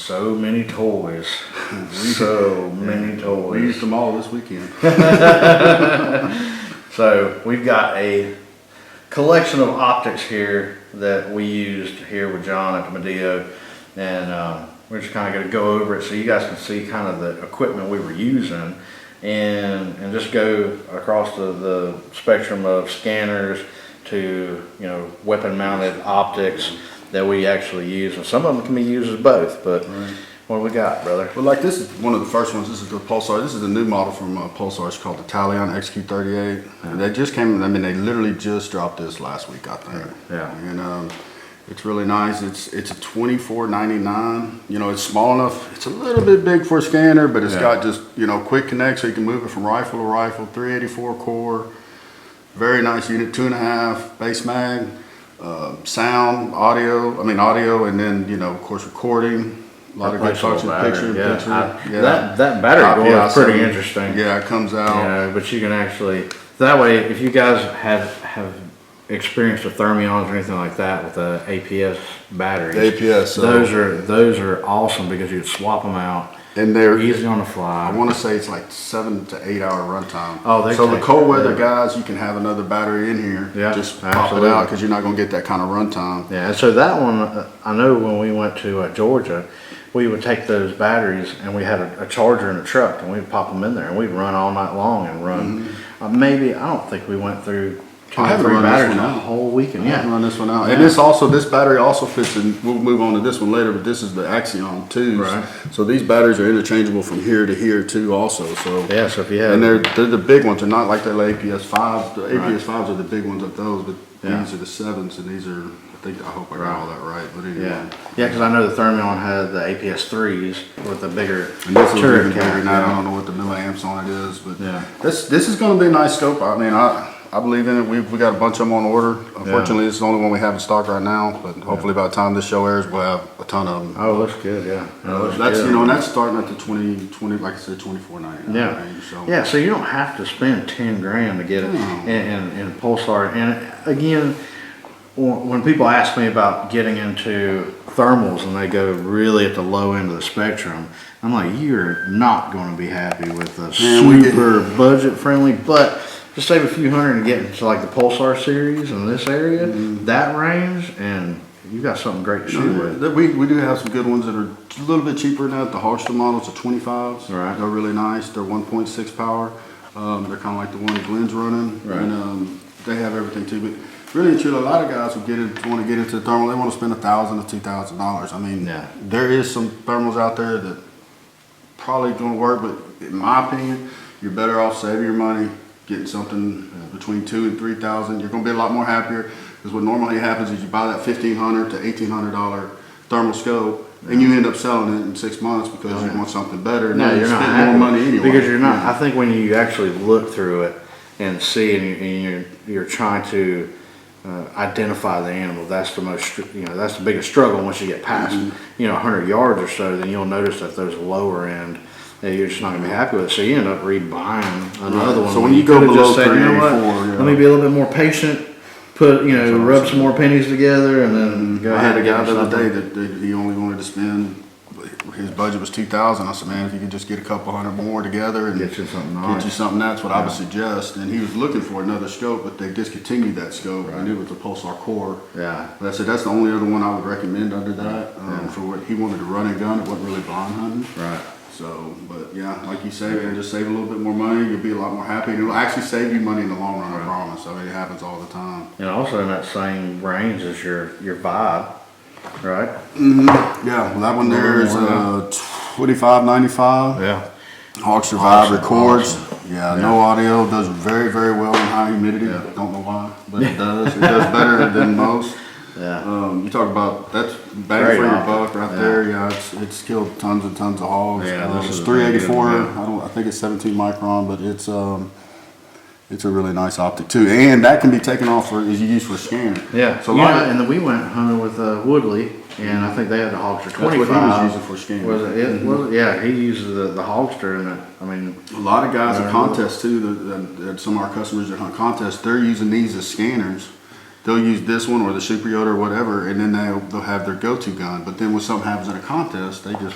so many toys. So many toys. We used them all this weekend. So we've got a collection of optics here that we used here with John at the Medio, and we're just kind of going to go over it so you guys can see kind of the equipment we were using, and just go across the spectrum of scanners to, you know, weapon mounted optics that we actually use, and some of them can be used as both. But what do we got, brother? Well, like this is one of the first ones. This is the Pulsar. This is a new model from Pulsar. It's called the Helion XQ38. And they just came. I mean, they literally just dropped this last week, I think. Yeah. And it's really nice. It's a $24.99. You know, it's small enough. It's a little bit big for a scanner, but it's got just, you know, quick connect, so you can move it from rifle to rifle. 384 core. Very nice unit. 2.5 base mag. Sound, audio, and then, you know, of course, recording. A lot of good function, picture. That battery door is pretty interesting. Yeah, it comes out. Yeah, but you can actually, that way, if you guys have experienced with Thermions or anything like that with the APS batteries, those are awesome because you can swap them out. And they're easy on the fly. I want to say it's like 7 to 8 hour runtime. Oh, so the cold weather guys, you can have another battery in here. Yeah, just pop it out because you're not going to get that kind of runtime. Yeah, so that one, I know when we went to Georgia, we would take those batteries and we had a charger in the truck and we'd pop them in there and we'd run all night long and run. Maybe, I don't think we went through 2 or 3 batteries the whole weekend. I haven't run this one out. And this battery also fits in. We'll move on to this one later, but this is the Axion 2s. Right. So these batteries are interchangeable from here to here too also. So yeah, so if you have, and they're the big ones. They're not like the APS 5s. The APS 5s are the big ones of those, but these are the 7s, and these are, I hope I got all that right. But anyway. Yeah, because I know the Thermion had the APS 3s with the bigger turret count. I don't know what the milliamps on it is, but this is going to be a nice scope. I mean, I believe in it. We got a bunch of them on order. Unfortunately, this is the only one we have in stock right now. But hopefully, by the time this show airs, we'll have a ton of them. Oh, looks good. Yeah, that's good. You know, and that's starting at the 20, like I said, $24.99 range. So. So you don't have to spend 10 grand to get it in Pulsar. And again, when people ask me about getting into thermals and they go really at the low end of the spectrum, I'm like, you're not going to be happy with a super budget friendly, but just save a few hundred and get into like the Pulsar series in this area, that range, and you got something great to shoot with. We do have some good ones that are a little bit cheaper than that. The Hogster models, the 25s, they're really nice. They're 1.6 power. They're kind of like the one Glenn's running, and they have everything too. But really and truly, a lot of guys want to get into the thermal. They want to spend $1,000 to $2,000. I mean, there is some thermals out there that probably going to work, but in my opinion, you're better off saving your money, getting something between $2,000 and $3,000. You're going to be a lot more happier, because what normally happens is you buy that $1,500 to $1,800 thermal scope, and you end up selling it in 6 months because you want something better. No, you're not spending more money anyway. Because you're not. I think when you actually look through it and see, and you're trying to identify the animal, that's the most, that's the biggest struggle. Once you get past 100 yards or so, then you'll notice that those lower end, you're just not going to be happy with it. So you end up rebuying another one. So when you go below 384, let me be a little bit more patient, rub some more pennies together, and then go ahead. I had a guy the other day that he only wanted to spend, his budget was $2,000. I said, man, if you could just get a couple hundred more together and get you something nice. That's what I would suggest. And he was looking for another scope, but they discontinued that scope, and it was the Pulsar Core. Yeah. But I said that's the only other one I would recommend under that. For what he wanted to run and gun, it wasn't really blind hunting. Right. So, but yeah, like you say, man, just save a little bit more money. You'll be a lot more happy. And it'll actually save you money in the long run, I promise. I mean, it happens all the time. And also in that same range as your Vibe, right? Yeah, well, that one there is $25.95. Yeah. Hogster Vibe records. Awesome. Yeah, no audio. Does very, very well in high humidity. Don't know why, but it does. It does better than most. Yeah. You talk about that's bang for your buck right there. Yeah, it's killed tons and tons of hogs. Yeah, it's 384. I think it's 17 micron, but it's a really nice optic too, and that can be taken off is used for a scanner. Yeah. So and then we went hunting with Woodley, and I think they had the Hogster 25. That's what he was using for scanning. Was it? Yeah, he uses the Hogster, and I mean, a lot of guys at contests too. That some of our customers that hunt contests, they're using these as scanners. they'll use this one or the Super Yoter or whatever, and then they'll have their go-to gun. But then when something happens in a contest, they just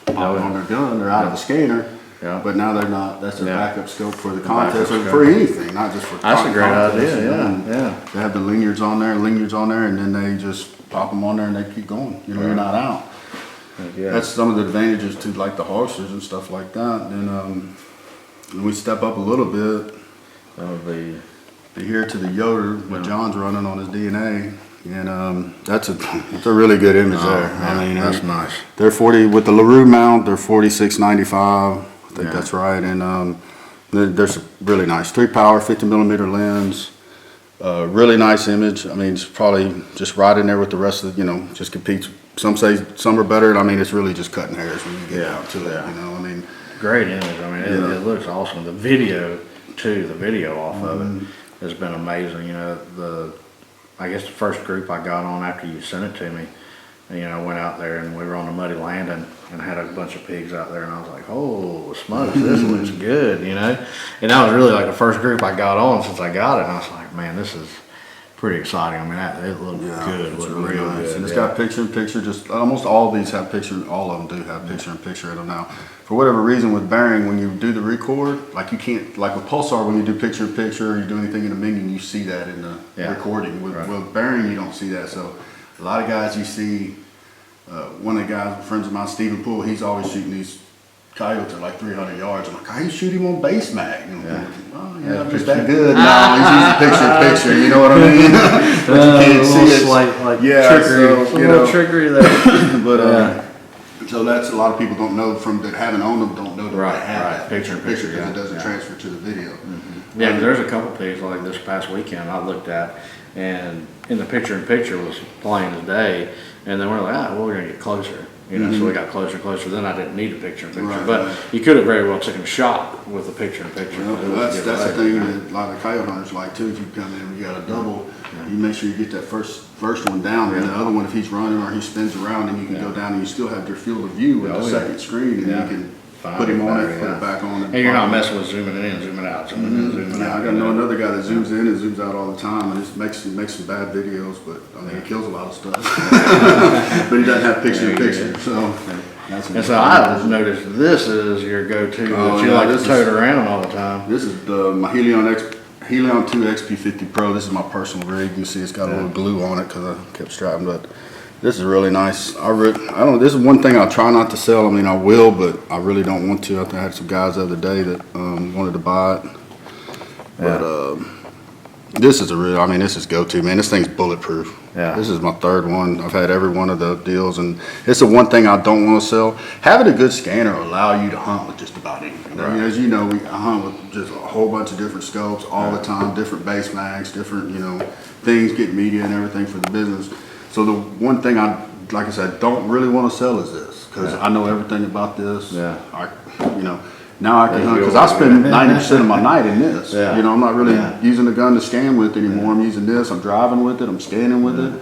pop it on their gun. They're out of the scanner. Yeah. But now they're not. That's their backup scope for the contest or for anything, not just for. That's a great idea. Yeah. They have the lanyards on there, and then they just pop them on there and they keep going. You know, you're not out. Yeah. That's some of the advantages to like the Hogsters and stuff like that. And we step up a little bit. Here to the Yoter, what John's running on his DNA, and it's a really good image there. I mean, that's nice. They're 40 with the LaRue mount. They're 4695. I think that's right, and there's a really nice 3-power 50mm lens. Really nice image. I mean, it's probably just right in there with the rest of the, just competes. Some say some are better. I mean, it's really just cutting hairs when you get out to it. I mean, great image. I mean, it looks awesome. The video too. The video off of it has been amazing. I guess the first group I got on after you sent it to me, I went out there and we were on a muddy landing and had a bunch of pigs out there, and I was like, oh smokes, this looks good, and that was really like the first group I got on since I got it, and I was like, man, this is pretty exciting. I mean, it looked good. It looked really nice. Good. And it's got picture-in-picture. Just almost all of these have picture. All of them do have picture-in-picture in them now. For whatever reason, with Bering, when you do the record, like you can't, like with Pulsar, when you do picture-in-picture, or you do anything in the minion, you see that in the recording. With Bering, you don't see that. So a lot of guys you see. One of the guys, friends of mine, Stephen Poole, he's always shooting these coyotes at like 300 yards. I'm like, how you shoot him on base mag? I'm just that good. No, he's using picture. You know what I mean? But you can't see it. Like trickery. So, a little trickery there. But so that's a lot of people don't know that haven't owned them don't know that they have that picture-in-picture because it doesn't transfer to the video. Yeah, there's a couple pigs like this past weekend I looked at, and in the picture-in-picture was plain as day, and then we're like, we're gonna get closer. So we got closer and closer. Then I didn't need a picture-in-picture, but you could have very well taken a shot with a picture-in-picture. That's the thing that a lot of coyote hunters like too. If you come in and you got a double, you make sure you get that first one down, and the other one, if he's running or he spins around, then you can go down and you still have your field of view with the second screen, and you can put him on it, put it back on. And you're not messing with zooming in, zooming out, zooming in, zooming out. I got to know another guy that zooms in and zooms out all the time, and just makes some bad videos, but I mean, he kills a lot of stuff. But he doesn't have picture-in-picture, so. And so I just noticed this is your go-to that you like to tote around all the time. This is my Helion 2 XP50 Pro. This is my personal rig. You can see it's got a little glue on it because I kept strapping, but this is really nice. This is one thing I try not to sell. I mean, I will, but I really don't want to. I had some guys the other day that wanted to buy it. But this is this is go-to, man. This thing's bulletproof. Yeah. This is my third one. I've had every one of the deals, and it's the one thing I don't want to sell. Having a good scanner will allow you to hunt with just about anything. Right. I mean, as you know, I hunt with just a whole bunch of different scopes all the time, different base mags, different things, get media and everything for the business. So the one thing like I said, don't really want to sell is this, because I know everything about this. Yeah. Now I can hunt, because I spend 90% of my night in this. Yeah. I'm not really using the gun to scan with anymore. I'm using this. I'm driving with it. I'm scanning with it.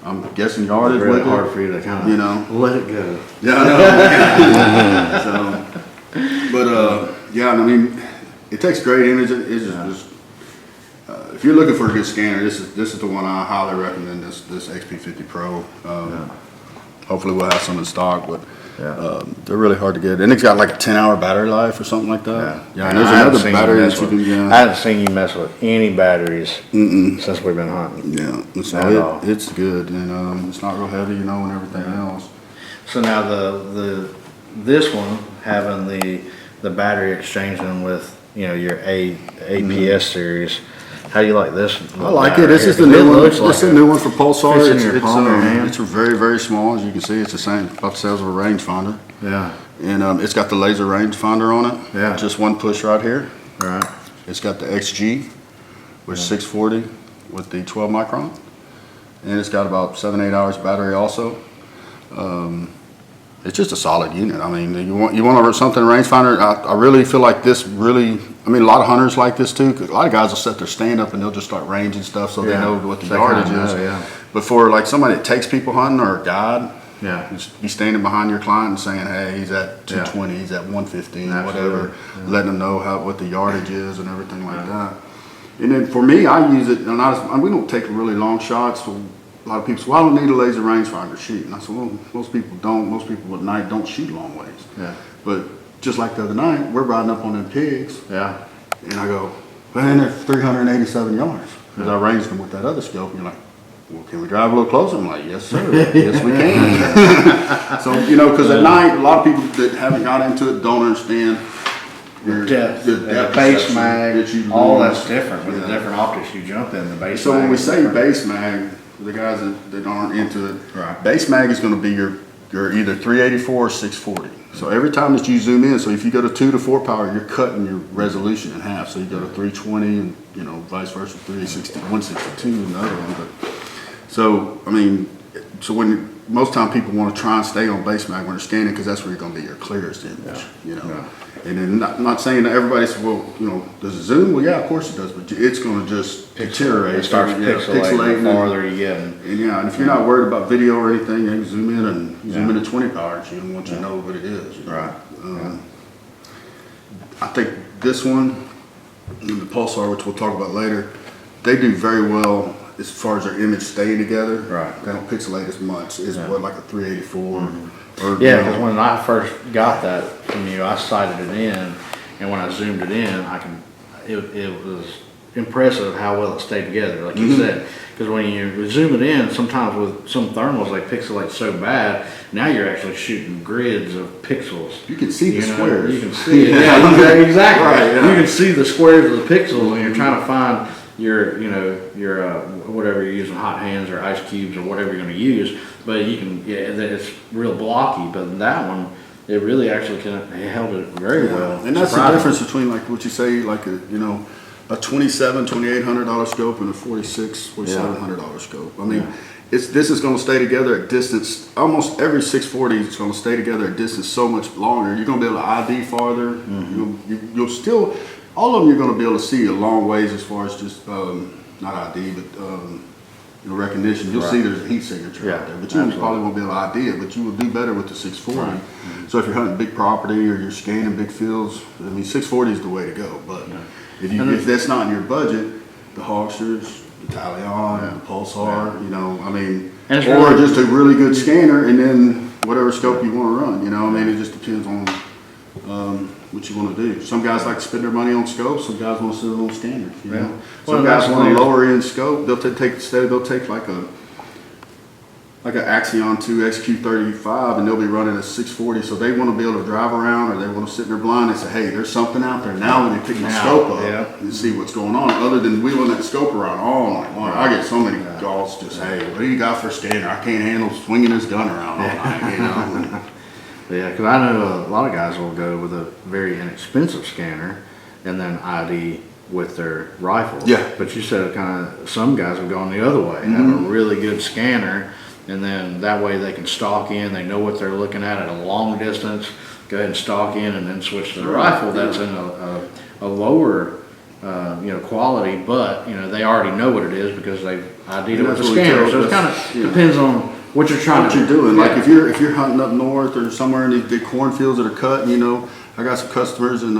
I'm guessing yardage with it. It's really hard for you to kind of let it go. Yeah, I know. I mean, it takes great images. It's just if you're looking for a good scanner, this is the one I highly recommend. This XP50 Pro. Hopefully we'll have some in stock, but they're really hard to get. And it's got like a 10-hour battery life or something like that. Yeah, and there's another battery that you can get. I haven't seen you mess with any batteries since we've been hunting. Yeah, it's good, and it's not real heavy, and everything else. So now this one having the battery exchanging with your APS series. How do you like this? I like it. This is the new one. This is a new one for Pulsar. It's very, very small. As you can see, it's the same, about the size of a rangefinder. Yeah. And it's got the laser rangefinder on it. Yeah. Just one push right here. Right. It's got the XG, which is 640 with the 12 micron. And it's got about 7-8 hours battery also. It's just a solid unit. I mean, you want something rangefinder. I really feel like this really. I mean, a lot of hunters like this too, because a lot of guys will set their stand up and they'll just start ranging stuff so they know what the yardage is. But for like somebody that takes people hunting or a guide, be standing behind your client and saying, hey, he's at 220, he's at 115, whatever, letting them know what the yardage is and everything like that. And then for me, I use it, and we don't take really long shots. So a lot of people say, well, I don't need a laser rangefinder shoot. And I said, well, most people don't. Most people at night don't shoot long ways. Yeah. But just like the other night, we're riding up on them pigs. Yeah. And I go, man, they're 387 yards. Because I ranged them with that other scope. And you're like, well, can we drive a little closer? I'm like, yes, sir. Yes, we can. So, you know, because at night, a lot of people that haven't got into it don't understand the depth, the base mag, all that's different with the different optics you jump in. The base. So when we say base mag, for the guys that aren't into it, right. Base mag is going to be your either 384 or 640. So every time that you zoom in, so if you go to 2 to 4 power, you're cutting your resolution in half. So you go to 320 and, you know, vice versa, 360, 162 and the other one. But, so, I mean, so when most time people want to try and stay on base mag when they're scanning, because that's where you're going to be your clearest image, you know. Yeah. And then not saying that everybody says, well, you know, does it zoom? Well, yeah, of course it does, but it's going to just deteriorate. It starts pixelating the farther you get. And yeah, and if you're not worried about video or anything, you can zoom in and zoom in to 20 power. You don't want you to know what it is. You know? Right. I think this one, and the Pulsar, which we'll talk about later, they do very well as far as their image staying together. Right. They don't pixelate as much as what, like a 384. Mm-hmm. Yeah, because when I first got that from you, I sighted it in, and when I zoomed it in, it was impressive how well it stayed together, like you said. Because when you zoom it in, sometimes with some thermals, they pixelate so bad, now you're actually shooting grids of pixels. You can see the squares. You can see it. Yeah, exactly. Right, yeah. You can see the squares of the pixels, and you're trying to find your whatever you're using, hot hands or ice cubes or whatever you're going to use. But you can, it's real blocky. But that one, it really actually held it very well. And that's the difference between, like what you say, like a $2,800 scope and a $4,700 scope. I mean, this is going to stay together at distance. Almost every 640 is going to stay together at distance so much longer. You're going to be able to ID farther. You'll still, all of them you're going to be able to see a long ways as far as just not ID, but recognition. You'll see there's a heat signature out there, but you probably won't be able to ID it, but you will do better with the 640. So if you're hunting big property or you're scanning big fields, I mean, 640 is the way to go. But if that's not in your budget, the Hogsters, the Helion, the Pulsar, you know, I mean, or just a really good scanner, and then whatever scope you want to run, you know, I mean, it just depends on what you want to do. Some guys like to spend their money on scopes. Some guys want to sit on scanners. You know, some guys want a lower end scope. They'll take like an Axion 2 XQ35, and they'll be running a 640. So they want to be able to drive around, or they want to sit in their blind and say, "Hey, there's something out there." Now when they pick the scope up and see what's going on, other than wheeling that scope around all night long. I get so many calls just, "Hey, what do you got for a scanner? I can't handle swinging this gun around all night." You know. Yeah, because I know a lot of guys will go with a very inexpensive scanner and then ID with their rifle. Yeah. But you said some guys have gone the other way, have a really good scanner, and then that way they can stalk in, they know what they're looking at a long distance, go ahead and stalk in and then switch to the rifle that's in a lower quality, but they already know what it is because they've ID'd it with the scanner. So it kind of depends on what you're trying to do. Like if you're hunting up north or somewhere in the big cornfields that are cut, I got some customers in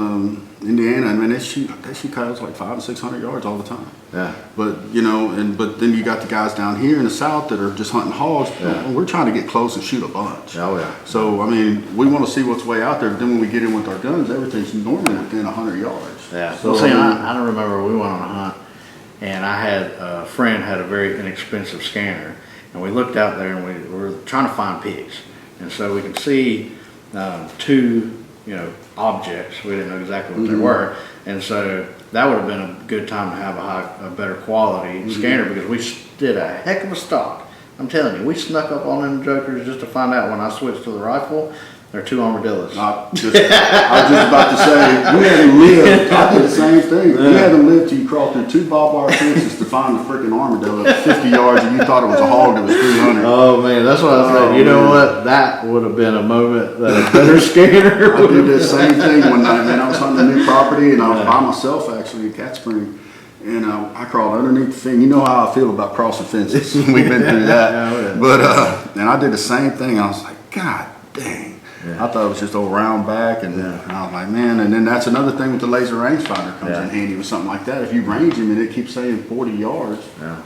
Indiana, and man, they shoot coyotes like 500 and 600 yards all the time. Yeah. But but then you got the guys down here in the south that are just hunting hogs. Yeah. We're trying to get close and shoot a bunch. Oh yeah. So I mean, we want to see what's way out there. But then when we get in with our guns, everything's normally within 100 yards. Yeah. So I don't remember. We went on a hunt, and I had a friend had a very inexpensive scanner. And we looked out there and we were trying to find pigs. And so we could see two, objects. We didn't know exactly what they were. And so that would have been a good time to have a better quality scanner, because we did a heck of a stalk. I'm telling you, we snuck up on them jokers just to find out when I switched to the rifle, they're two armadillos. I was just about to say, we had to live. I did the same thing. You had to live till you crawled through 2 barbed wire fences to find the freaking armadillo at 50 yards, and you thought it was a hog that was 300. Oh man, that's what I said. You know what? That would have been a moment that a better scanner. I did the same thing one night, man. I was hunting a new property, and I was by myself actually in Cat Spring. And I crawled underneath the thing. You know how I feel about crossing fences. We've been through that. But and I did the same thing. I was like, God dang. I thought it was just a round back, and I was like, man. And then that's another thing with the laser rangefinder comes in handy with something like that. If you range them and it keeps saying 40 yards, man,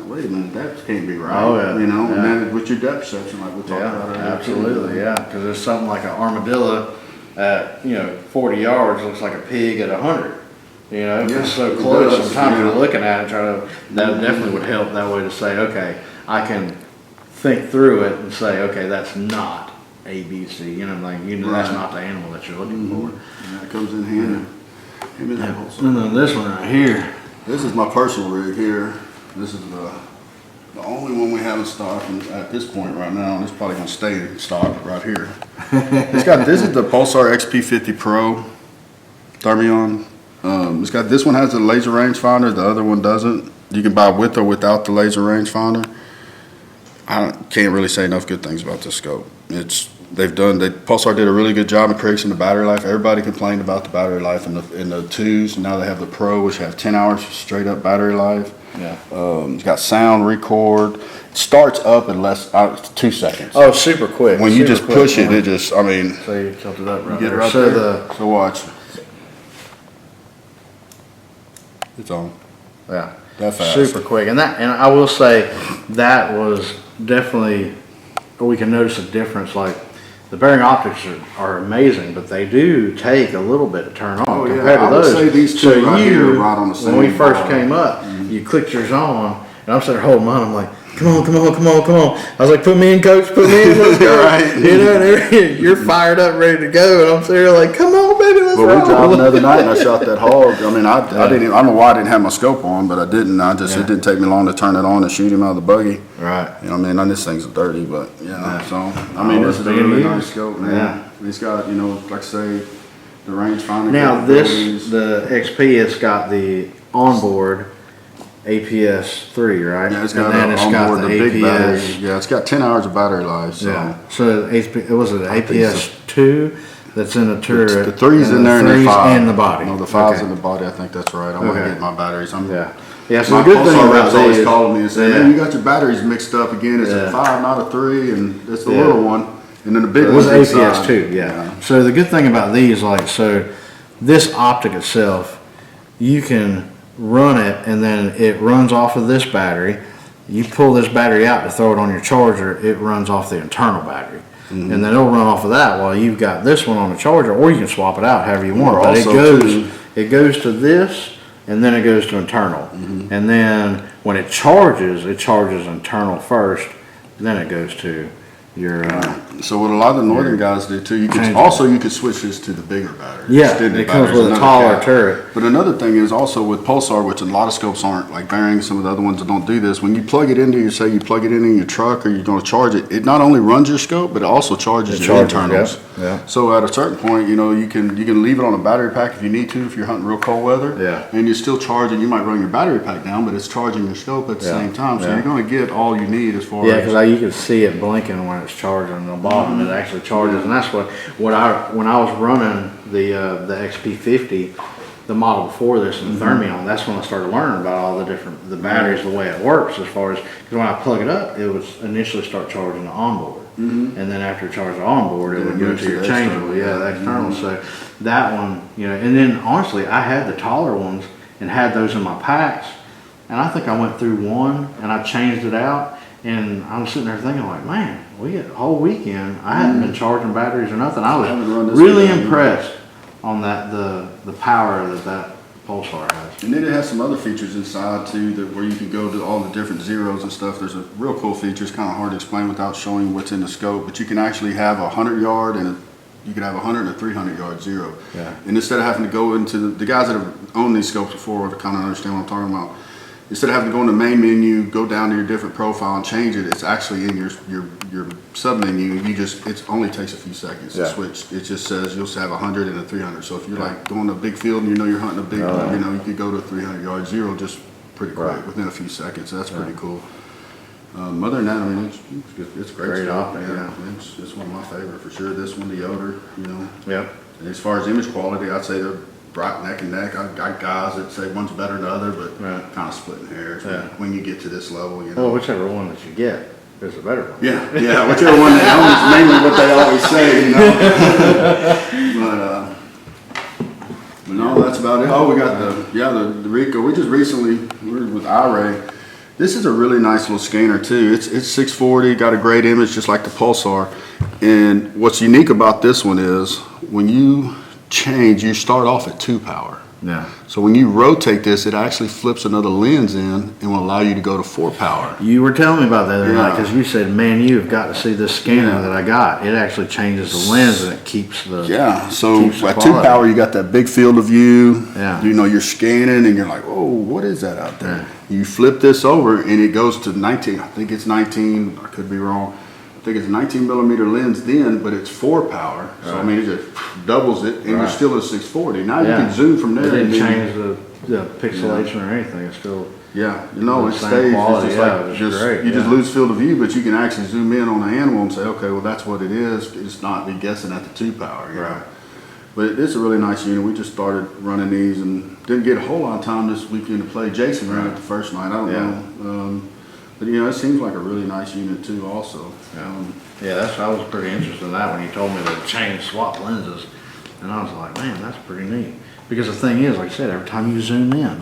wait a minute, that can't be right. Oh, yeah. You know, and then with your depth perception, like we talked about earlier. Absolutely, because there's something like an armadillo at 40 yards looks like a pig at 100. You know, it's so close. Sometimes you're looking at it, that definitely would help that way to say, okay, I can think through it and say, okay, that's not A, B, C. You know, like that's not the animal that you're looking for. Yeah, it comes in handy. And then this one right here. This is my personal rig here. This is the only one we have in stock at this point right now, and it's probably going to stay in stock right here. This is the Pulsar XP50 Pro Thermion. This one has a laser rangefinder, the other one doesn't. You can buy with or without the laser rangefinder. I can't really say enough good things about this scope. Pulsar did a really good job increasing the battery life. Everybody complained about the battery life in the 2s. Now they have the Pro, which have 10 hours straight up battery life. It's got sound record. It starts up in 2 seconds. Oh, super quick. When you just push it, it just, So you tilt it up right get there. right there. So watch. It's on. Yeah. That fast. Super quick. And I will say that was definitely, we can notice a difference. Like the Bering optics are amazing, but they do take a little bit to turn on compared to those. I would say these two right here are right on the same when we first bar. came up, you clicked yours on, and I'm sitting there holding mine. I'm like, come on. I was like, put me in, coach, put me in, let's go. Right. And you're fired up, ready to go, and I'm sitting there like, come on, baby, let's Well, roll. we drove the other night and I shot that hog. I mean, I don't know why I didn't have my scope on, but I didn't. It didn't take me long to turn it on and shoot him out of the buggy. Right. You know what I mean? This thing's dirty, but so I mean, this is a really nice scope, man. Yeah. It's got, like I say, the rangefinder. Now the XP, it's got the onboard APS-3, right? Yeah, it's got onboard the big battery. Yeah, it's got 10 hours of battery life. So. Yeah. So was it APS-2 that's in the turret? The 3's in there and the 5 in the body. No, the 5's in the body. I think that's right. I'm gonna get my batteries. Yeah, so my the good thing Pulsar about rep's always these, calling me and saying, man, you got your batteries mixed up again. It's a 5, not a 3, and it's the little one. And then the big one's APS-2, yeah. So the good thing about these, this optic itself, you can run it and then it runs off of this battery. You pull this battery out to throw it on your charger, it runs off the internal battery. And then it'll run off of that while you've got this one on the charger, or you can swap it out however you want. But it goes to this, and then it goes to internal. And then when it charges internal first, then it goes to your so what a lot of the northern guys do too, you could switch this to the bigger battery. Yeah, it comes with a taller turret. But another thing is also with Pulsar, which a lot of scopes aren't, like Bering, some of the other ones that don't do this, when you plug it into you plug it in your truck or you're going to charge it, it not only runs your scope, but it also charges your internals. Yeah. So at a certain point, you can leave it on a battery pack if you need to, if you're hunting real cold weather. Yeah. And you're still charging, you might run your battery pack down, but it's charging your scope at the same time. So you're going to get all you need as far as... Yeah, because you can see it blinking when it's charging on the bottom. It actually charges, and that's when I was running the XP50, the model before this in the Thermion, that's when I started learning about all the batteries, the way it works, as far as, because when I plug it up, it would initially start charging the onboard, and then after it charged the onboard, it would go to your changeable, the external. So that one, and then honestly, I had the taller ones and had those in my packs, and I think I went through one and I changed it out. And I was sitting there thinking, like, man, we had a whole weekend. I hadn't been charging batteries or nothing. I was really impressed on the power that Pulsar has. And then it has some other features inside too, where you can go to all the different zeros and stuff. There's a real cool feature. It's kind of hard to explain without showing what's in the scope, but you can actually have a 100-yard and you can have a 100 and a 300-yard zero. Yeah. And instead of having to go into the guys that have owned these scopes before kind of understand what I'm talking about. Instead of having to go in the main menu, go down to your different profile and change it, it's actually in your sub menu. It only takes a few seconds to switch. It just says you'll have 100 and a 300. So if you're like going to a big field and you're hunting a big, you could go to a 300-yard zero just pretty quick within a few seconds. So that's pretty cool. Other than that, I mean, it's great optic. It's one of my favorite for sure. This one, the Yoter, Yep. And as far as image quality, I'd say they're right neck and neck. I've got guys that say one's better than the other, but kind of splitting hairs when you get to this level. Well, whichever one that you get. is the better one. Yeah, whichever one they own is mainly what they always say, you know. But no, that's about it. Oh, we got the Rico. We just recently, we were with iRay. This is a really nice little scanner too. It's 640, got a great image just like the Pulsar. And what's unique about this one is when you change, you start off at 2 power. Yeah. So when you rotate this, it actually flips another lens in and will allow you to go to 4 power. You were telling me about that the other night because you said, man, you've got to see this scanner that I got. It actually changes the lens and it keeps the so at 2 power, you got that big field of view. Yeah. You know, you're scanning and you're like, oh, what is that out there? Yeah. You flip this over and it goes to 19. I think it's 19. I could be wrong. I think it's a 19 millimeter lens then, but it's 4 power. So I mean, it just doubles it, and you're still at 640. Now you can zoom from there. It didn't change the pixelation or anything. It's still it stays. Quality. It's just like you just lose field of view, but you can actually zoom in on the animal and say, okay, well that's what it is. It's not be guessing at the 2 power. You know? But it's a really nice unit. We just started running these and didn't get a whole lot of time this weekend to play. Jason ran it the first night. I don't know. But you know, it seems like a really nice unit too also. I was pretty interested in that when you told me to change swap lenses. And I was like, man, that's pretty neat. Because the thing is, like I said, every time you zoom in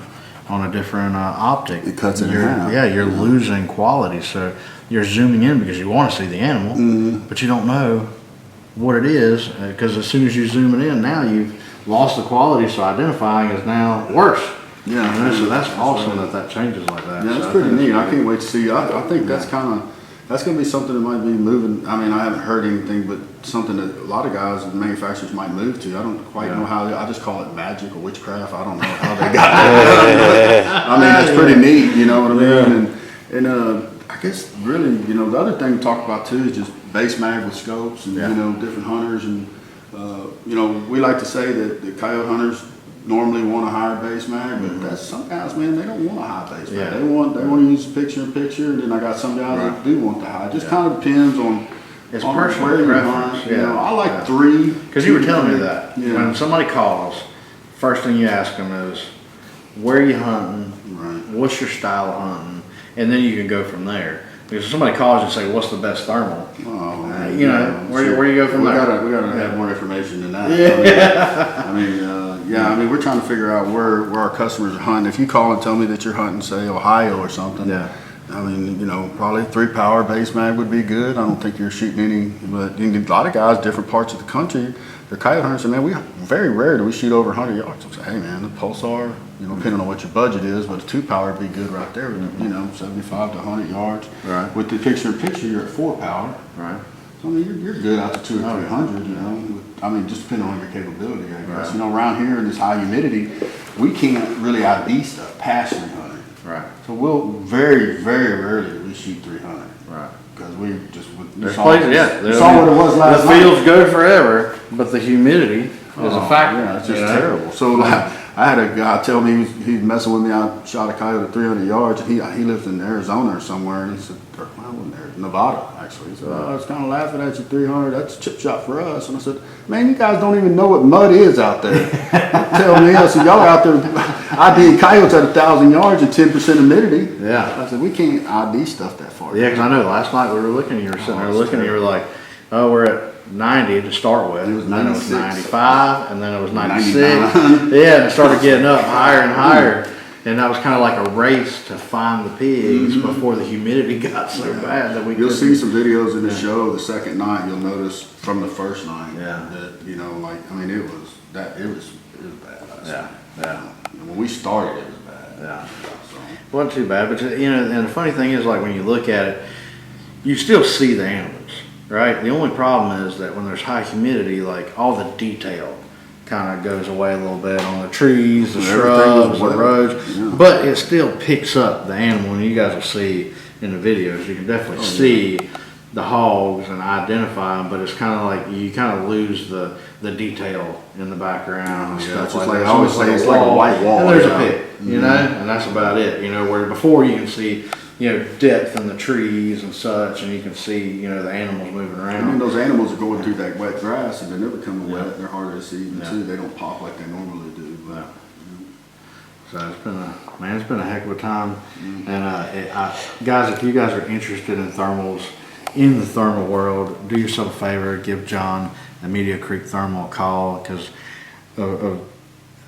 on a different optic, it cuts it in half. Yeah, you're losing quality. So you're zooming in because you want to see the animal, but you don't know what it is because as soon as you zoom it in, now you've lost the quality. So identifying is now worse. Yeah, you know, so that's awesome that changes like that. Yeah, that's pretty neat. I can't wait to see. I think that's going to be something that might be moving. I mean, I haven't heard anything, but something that a lot of guys and manufacturers might move to. I don't quite know how. I just call it magic or witchcraft. I don't know how they got that. I mean, that's pretty neat. You know what I mean? And I guess really, you know, the other thing to talk about too is just base mag with scopes and you know, different hunters and you know, we like to say that the coyote hunters normally want a higher base mag, but that's some guys, man, they don't want a high base mag. They want to use picture-in-picture, and then I got some guys that do want the high. It just kind of depends on personal preference. You know, I like 3. Because you were telling me that when somebody calls, first thing you ask them is, where are you hunting? What's your style of hunting? And then you can go from there. Because if somebody calls and say, what's the best thermal? You know, where do you go from there? We gotta have more information than that. I mean, we're trying to figure out where our customers are hunting. If you call and tell me that you're hunting, say, Ohio or something, I mean, you know, probably 3 power base mag would be good. I don't think you're shooting any, but you can get a lot of guys, different parts of the country, they're coyote hunters, and man, we very rare do we shoot over 100 yards. I say, hey man, the Pulsar, you know, depending on what your budget is, but a 2 power would be good right there, you know, 75 to 100 yards. With the picture-in-picture, you're at 4 power. So, I mean, you're good out to 200 or 300, you know. I mean, just depending on your capability, I guess. You know, around here in this high humidity, we can't really ID stuff past 300. So we'll very, very rarely we shoot 300. Because we just saw what it was last night. The fields go forever, but the humidity is a factor. Yeah, it's just terrible. So like, I had a guy tell me he was messing with me. I shot a coyote at 300 yards, and he lives in Arizona or somewhere, and he said, Nevada actually. He said, I was kind of laughing at you, 300. That's a chip shot for us. And I said, man, you guys don't even know what mud is out there. Tell me, I said, y'all are out there IDing coyotes at 1,000 yards and 10% humidity. I said, we can't ID stuff that far. Because I know last night we were looking, you were sitting there looking, and you were like, oh, we're at 90 to start with. It was 96. Then it was 95, and then it was 96. And it started getting up higher and higher. And that was kind of like a race to find the pigs before the humidity got so bad that we You'll see some videos in the show the second night. You'll notice from the first night that, you know, like, I mean, it was bad. When we started, it was bad. So. It wasn't too bad, but you know, and the funny thing is, like, when you look at it, you still see the animals, right? The only problem is that when there's high humidity, like, all the detail kind of goes away a little bit on the trees, the shrubs, the roads, but it still picks up the animal, and you guys will see in the videos, you can definitely see the hogs and identify them, but it's kind of like you kind of lose the detail in the background and stuff like that. I always say it's like a white wall. And there's a pit, you know, and that's about it, you know, where before you can see, you know, depth in the trees and such, and you can see, you know, the animals moving around. I mean, those animals are going through that wet grass, and they're never coming wet. They're harder to see even too. They don't pop like they normally do. So it's been a heck of a time. And guys, if you guys are interested in thermals, in the thermal world, do yourself a favor, give John at Medio Creek Thermal a call, because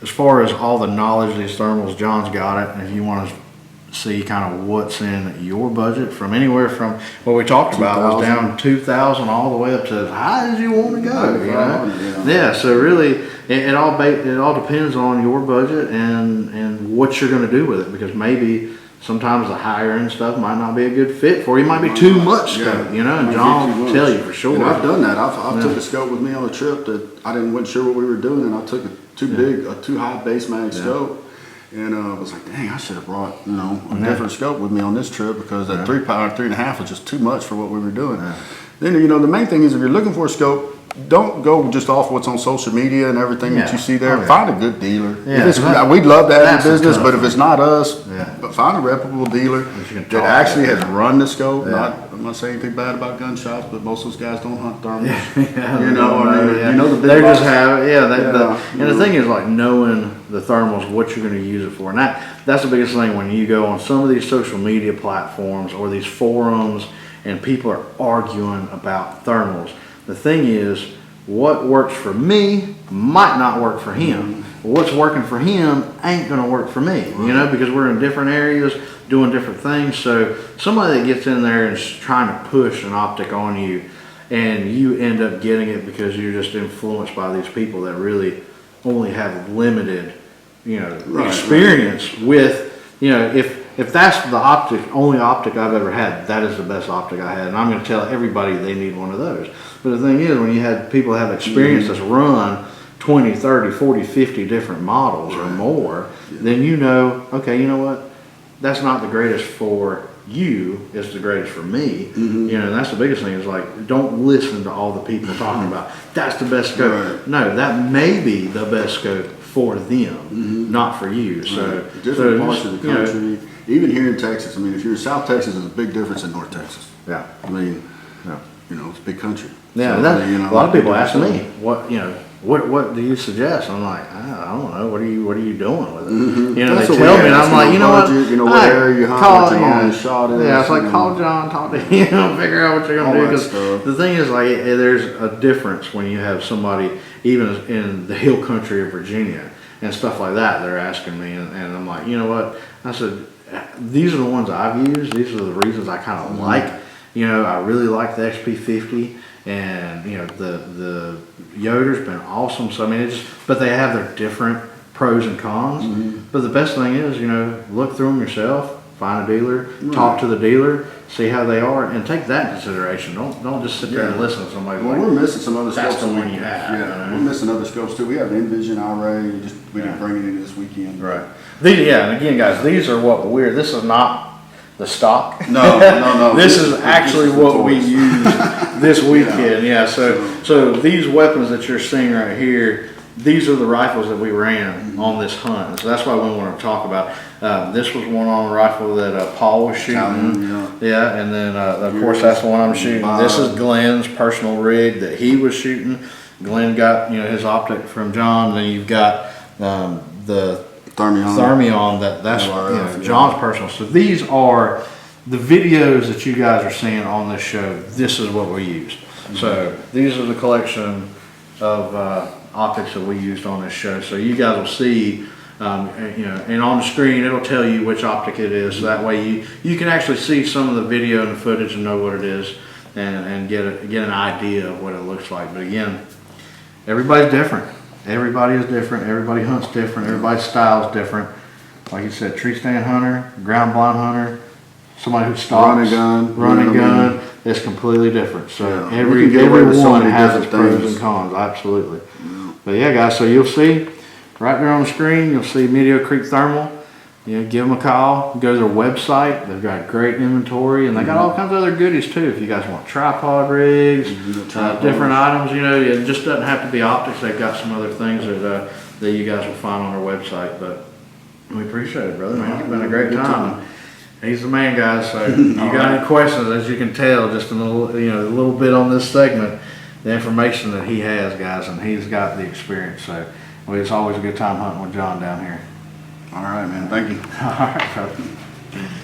as far as all the knowledge of these thermals, John's got it. And if you want to see kind of what's in your budget, from anywhere from what we talked about was down 2,000 all the way up to as high as you want to go. You know? Yeah. So really, it all depends on your budget and what you're going to do with it, because maybe sometimes the higher end stuff might not be a good fit for you. It might be too much scope, you know, and John will tell you for sure. And I've done that. I've took a scope with me on a trip that I wasn't sure what we were doing, and I took a too high base mag scope, and I was like, dang, I should have brought, you know, a different scope with me on this trip, because that 3.5 was just too much for what we were doing. Then, you know, the main thing is, if you're looking for a scope, don't go just off what's on social media and everything that you see there. Find a good dealer. We'd love to have your business, but if it's not us, but find a reputable dealer that actually has run the scope. I'm not saying anything bad about gun shops, but most of those guys don't hunt thermals. You know, the big box. Just have and the thing is, like, knowing the thermals, what you're going to use it for, and that's the biggest thing when you go on some of these social media platforms or these forums and people are arguing about thermals. The thing is, what works for me might not work for him. What's working for him ain't going to work for me, you know, because we're in different areas doing different things. So somebody that gets in there and is trying to push an optic on you, and you end up getting it because you're just influenced by these people that really only have limited, you know, experience with, you know, if that's the only optic I've ever had, that is the best optic I had. And I'm going to tell everybody they need one of those. But the thing is, when you had people have experience that's run 20, 30, 40, 50 different models or more, then you know, okay, you know what? That's not the greatest for you, it's the greatest for me. You know, and that's the biggest thing, is like, don't listen to all the people talking about, that's the best scope. No, that may be the best scope for them, not for you. So different parts of the country, even here in Texas. I mean, if you're in South Texas, there's a big difference in North Texas. I mean, you know, it's a big country. So, you know, a lot of people ask me, what do you suggest? I'm like, I don't know. What are you doing with it? You know, they tell me, and I'm like, you know what? You know, what area you hunt, what your longest shot is. Yeah, it's like, call John, talk to him, figure out what you're gonna do. Because the thing is, like, there's a difference when you have somebody, even in the hill country of Virginia and stuff like that, they're asking me, and I'm like, you know what? I said, these are the ones I've used. These are the reasons I kind of like. You know, I really like the XP50, and you know, the Yoter's been awesome. So I mean, but they have their different pros and cons. But the best thing is, you know, look through them yourself, find a dealer, talk to the dealer, see how they are, and take that into consideration. Don't just sit there and listen to somebody. Well, we're missing some other scopes. That's the one you have. We're missing other scopes too. We have an Envision IRA. We didn't bring it in this weekend. Right. And again, guys, these are what this is not the stock. No. This is actually what we used this weekend. So these weapons that you're seeing right here, these are the rifles that we ran on this hunt. So that's why we want to talk about. This was one on rifle that Paul was shooting. And then of course that's the one I'm shooting. This is Glenn's personal rig that he was shooting. Glenn got, you know, his optic from John. Then you've got the Thermion, that's you know, John's personal. So these are the videos that you guys are seeing on this show. This is what we used. So these are the collection of optics that we used on this show. So you guys will see, you know, and on the screen it'll tell you which optic it is. So that way you can actually see some of the video and the footage and know what it is, and get an idea of what it looks like. But again, everybody's different. Everybody is different. Everybody hunts different. Everybody's style is different. Like you said, tree stand hunter, ground blind hunter, somebody who stalks, run and gun is completely different. So everyone has its pros and cons. Absolutely. But yeah, guys. So you'll see right there on the screen. You'll see Medio Creek Thermal. You know, give them a call. Go to their website. They've got great inventory, and they got all kinds of other goodies too. If you guys want tripod rigs, different items, you know, it just doesn't have to be optics. They've got some other things that you guys will find on their website. But we appreciate it, brother. Man, it's been a great time. He's the man, guys. So you got any questions? As you can tell, just a little bit on this segment, the information that he has, guys, and he's got the experience. So it's always a good time hunting with John down here. All right, man. Thank you. All right, brother.